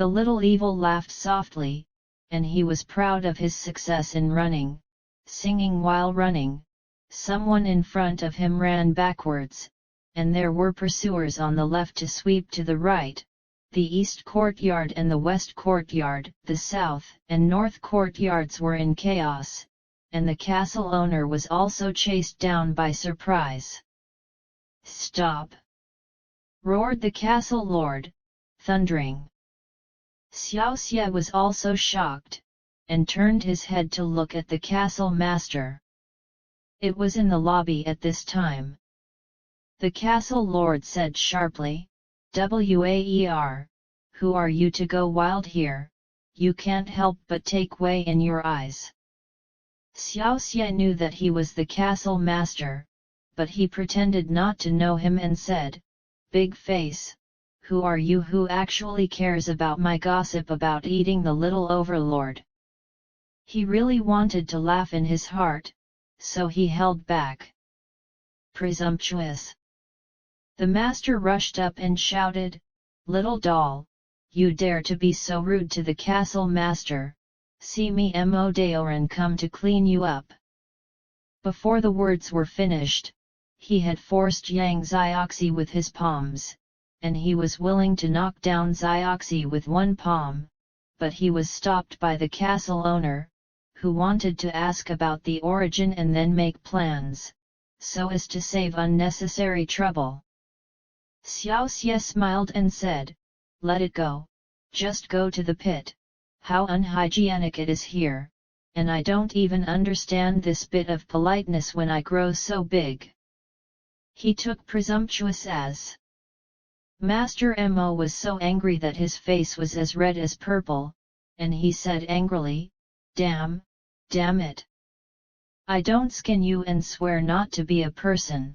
The little evil laughed softly, and he was proud of his success in running, singing while running. Someone in front of him ran backwards, and there were pursuers on the left to sweep to the right. The east courtyard and the west courtyard, the south and north courtyards were in chaos, and the castle owner was also chased down by surprise. "Stop!" roared the castle lord, thundering. Xiaoxie was also shocked, and turned his head to look at the castle master. It was in the lobby at this time. The castle lord said sharply, "Waer, who are you to go wild here? You can't help but take way in your eyes." Xiaoxie knew that he was the castle master, but he pretended not to know him and said, "Big face, who are you who actually cares about my gossip about eating the little overlord?" He really wanted to laugh in his heart, so he held back. "Presumptuous!" The master rushed up and shouted, "Little doll, you dare to be so rude to the castle master, see me mo Daoran come to clean you up." Before the words were finished, he had forced Yang Xiaoxie with his palms, and he was willing to knock down Xiaoxie with one palm, but he was stopped by the castle owner, who wanted to ask about the origin and then make plans, so as to save unnecessary trouble. Xiaoxie smiled and said, "Let it go, just go to the pit. How unhygienic it is here, and I don't even understand this bit of politeness when I grow so big." He took presumptuous as. Master Mo was so angry that his face was as red as purple, and he said angrily, Damn it! I don't skin you and swear not to be a person."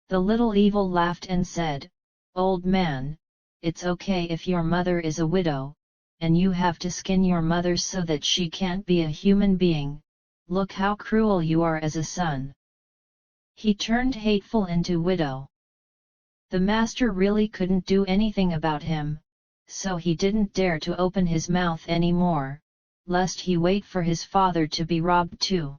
The little evil laughed and said, "Old man, it's okay if your mother is a widow, and you have to skin your mother so that she can't be a human being. Look how cruel you are as a son." He turned hateful into widow. The master really couldn't do anything about him, so he didn't dare to open his mouth anymore, lest he wait for his father to be robbed too.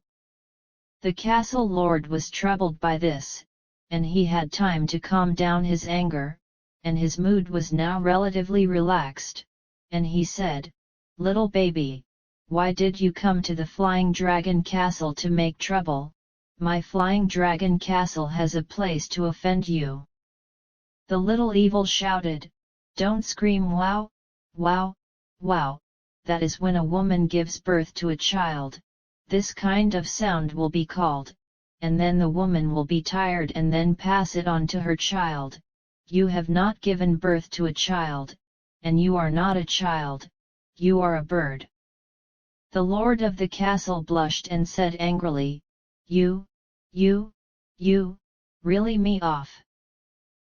The castle lord was troubled by this, and he had time to calm down his anger, and his mood was now relatively relaxed, and he said, "Little baby, why did you come to the Flying Dragon Castle to make trouble? My Flying Dragon Castle has a place to offend you." The little evil shouted, "Don't scream wow, wow, wow, that is when a woman gives birth to a child, this kind of sound will be called, and then the woman will be tired and then pass it on to her child. You have not given birth to a child, and you are not a child, you are a bird." The lord of the castle blushed and said angrily, You, really me off."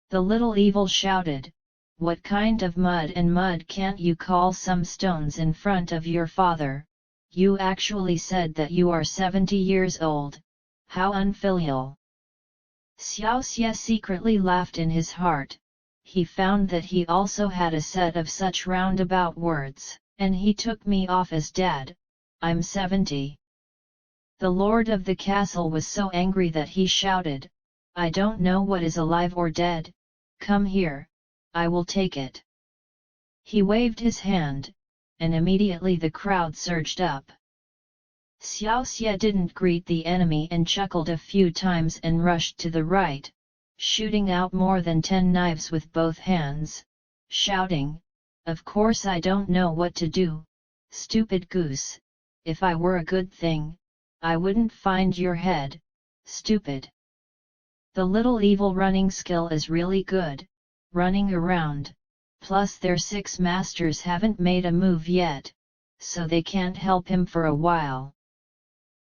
The little evil shouted, "What kind of mud and mud can't you call some stones in front of your father? You actually said that you are 70 years old, how unfilial." Xiaoxie secretly laughed in his heart. He found that he also had a set of such roundabout words, and he took me off as dad. I'm 70. The lord of the castle was so angry that he shouted, "I don't know what is alive or dead, come here, I will take it." He waved his hand, and immediately the crowd surged up. Xiaoxie didn't greet the enemy and chuckled a few times and rushed to the right, shooting out more than 10 knives with both hands, shouting, "Of course I don't know what to do, stupid goose, if I were a good thing, I wouldn't find your head, stupid." The little evil running skill is really good, running around, plus their 6 masters haven't made a move yet, so they can't help him for a while.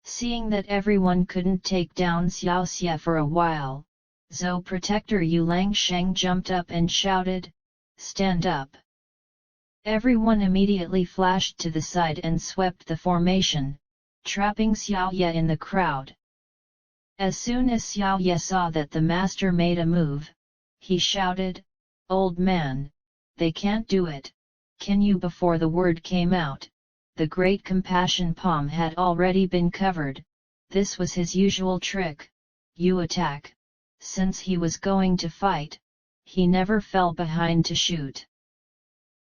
Seeing that everyone couldn't take down Xiaoxie for a while, Zhou Protector Yu Langsheng jumped up and shouted, "Stand up!" Everyone immediately flashed to the side and swept the formation, trapping Xiaoye in the crowd. As soon as Xiaoye saw that the master made a move, he shouted, "Old man, they can't do it, Can you?" Before the word came out, the great compassion palm had already been covered. This was his usual trick. You attack. Since he was going to fight, he never fell behind to shoot.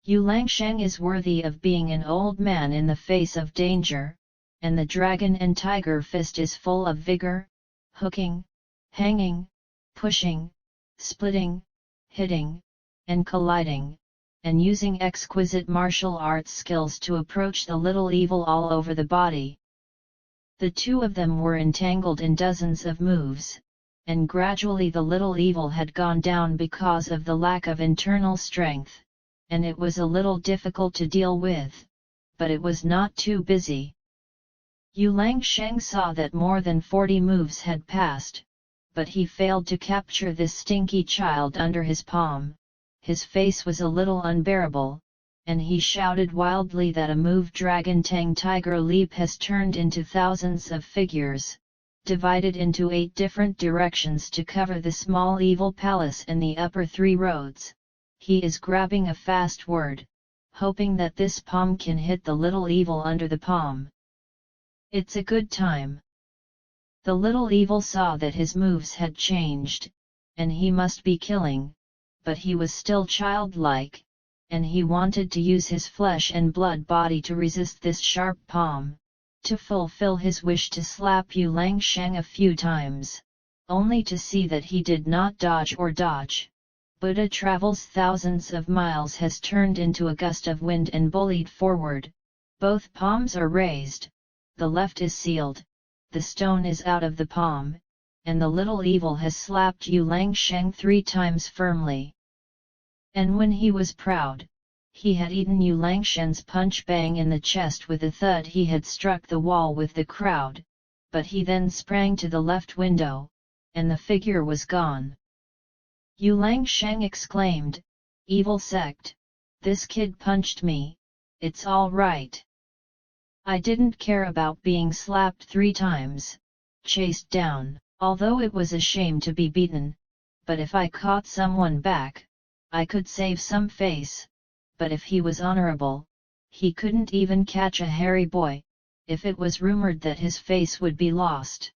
Yu Langsheng is worthy of being an old man in the face of danger, and the dragon and tiger fist is full of vigor, hooking, hanging, pushing, splitting, hitting, and colliding, and using exquisite martial arts skills to approach the little evil all over the body. The two of them were entangled in dozens of moves, and gradually the little evil had gone down because of the lack of internal strength, and it was a little difficult to deal with, but it was not too busy. Yu Langsheng saw that more than 40 moves had passed, but he failed to capture this stinky child under his palm. His face was a little unbearable, and he shouted wildly that a move Dragon Tang Tiger Leap has turned into thousands of figures, divided into 8 different directions to cover the small evil palace and the upper 3 roads. He is grabbing a fast word, hoping that this palm can hit the little evil under the palm. It's a good time. The little evil saw that his moves had changed, and he must be killing, but he was still childlike, and he wanted to use his flesh and blood body to resist this sharp palm, to fulfill his wish to slap Yu Langsheng a few times, only to see that he did not dodge or dodge. Buddha travels thousands of miles has turned into a gust of wind and bullied forward. Both palms are raised, the left is sealed, the stone is out of the palm, and the little evil has slapped Yu Langsheng 3 times firmly. And when he was proud, he had eaten Yu Langsheng's punch bang in the chest with a thud. He had struck the wall with the crowd, but he then sprang to the left window, and the figure was gone. Yu Langsheng exclaimed, "Evil sect, this kid punched me, it's all right. I didn't care about being slapped 3 times, chased down, although it was a shame to be beaten, but if I caught someone back, I could save some face, but if he was honorable, he couldn't even catch a hairy boy, if it was rumored that his face would be lost."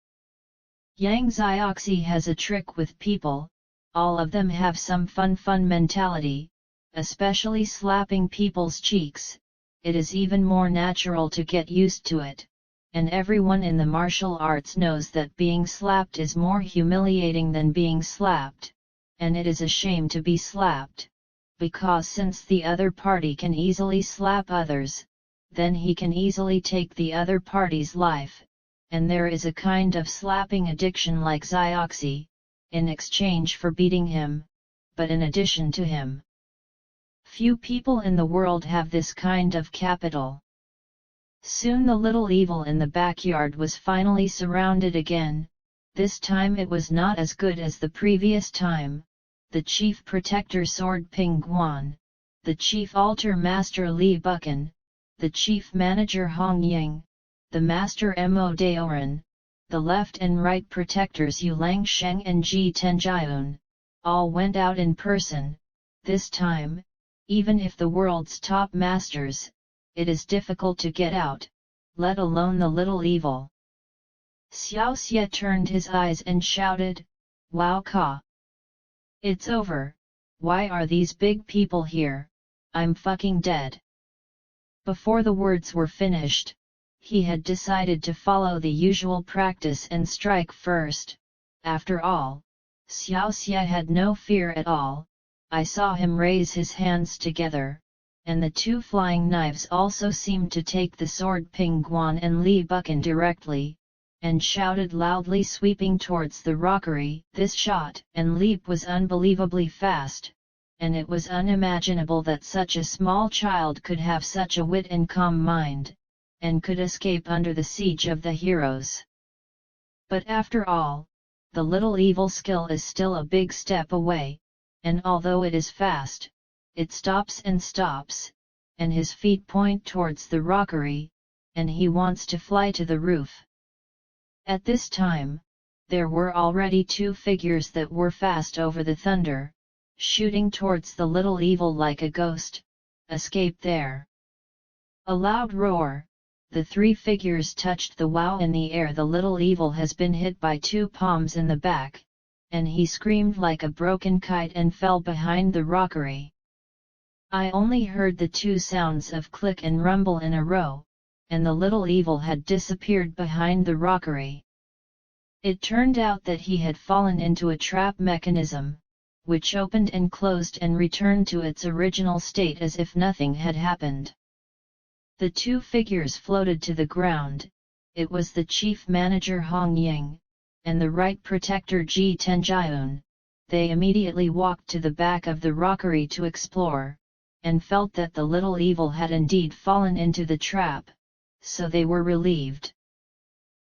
Yang Xiaoxie has a trick with people. All of them have some fun mentality, especially slapping people's cheeks. It is even more natural to get used to it, and everyone in the martial arts knows that being slapped is more humiliating than being slapped, and it is a shame to be slapped, because since the other party can easily slap others, then he can easily take the other party's life, and there is a kind of slapping addiction like Xiaoxie, in exchange for beating him, but in addition to him. Few people in the world have this kind of capital. Soon the little evil in the backyard was finally surrounded again. This time it was not as good as the previous time. The chief protector Sword Ping Guan, the chief altar master Li Buchan, the chief manager Hong Ying, the master Mo Daoran, the left and right protectors Yu Langsheng and Ji Tenjiun, all went out in person. This time, even if the world's top masters, it is difficult to get out, let alone the little evil. Xiaoxie turned his eyes and shouted, "Wow Ka! It's over, why are these big people here? I'm fucking dead." Before the words were finished, he had decided to follow the usual practice and strike first. After all, Xiaoxie had no fear at all. I saw him raise his hands together, and the 2 flying knives also seemed to take the sword Ping Guan and Li Buchan directly, and shouted loudly, sweeping towards the rockery. This shot and leap was unbelievably fast, and it was unimaginable that such a small child could have such a wit and calm mind, and could escape under the siege of the heroes. But after all, the little evil skill is still a big step away, and although it is fast, it stops, and his feet point towards the rockery, and he wants to fly to the roof. At this time, there were already 2 figures that were fast over the thunder, shooting towards the little evil like a ghost. escape there. A loud roar, the three figures touched the wow in the air. The little evil has been hit by two palms in the back, and he screamed like a broken kite and fell behind the rockery. I only heard the two sounds of click and rumble in a row, and the little evil had disappeared behind the rockery. It turned out that he had fallen into a trap mechanism, which opened and closed and returned to its original state as if nothing had happened. The two figures floated to the ground. It was the chief manager Hong Ying, and the right protector Ji Tenjiun. They immediately walked to the back of the rockery to explore, and felt that the little evil had indeed fallen into the trap, so they were relieved.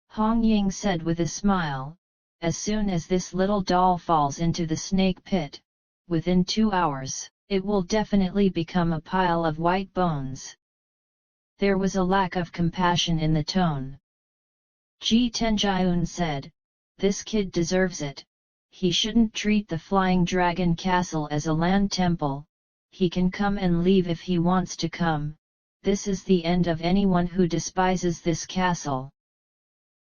Hong Ying said with a smile, "As soon as this little doll falls into the snake pit, within 2 hours, it will definitely become a pile of white bones." There was a lack of compassion in the tone. Ji Tenjiun said, "This kid deserves it. He shouldn't treat the Flying Dragon Castle as a land temple. He can come and leave if he wants to come. This is the end of anyone who despises this castle."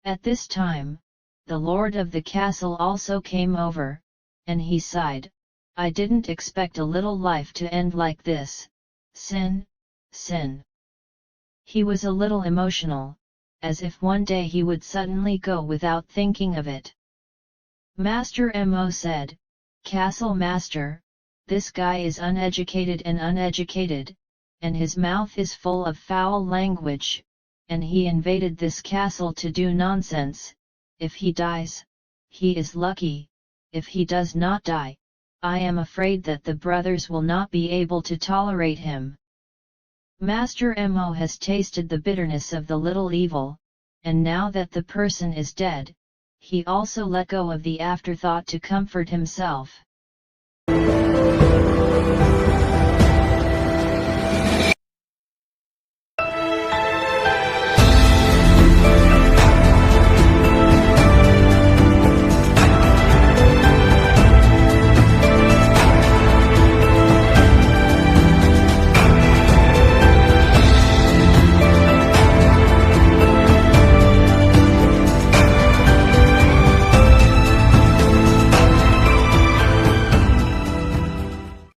At this time, the lord of the castle also came over, and he sighed, "I didn't expect a little life to end like this. Sin, sin." He was a little emotional, as if one day he would suddenly go without thinking of it. Master Mo said, "Castle Master, this guy is uneducated, and his mouth is full of foul language, and he invaded this castle to do nonsense. If he dies, he is lucky. If he does not die, I am afraid that the brothers will not be able to tolerate him." Master Mo has tasted the bitterness of the little evil, and now that the person is dead, he also let go of the afterthought to comfort himself.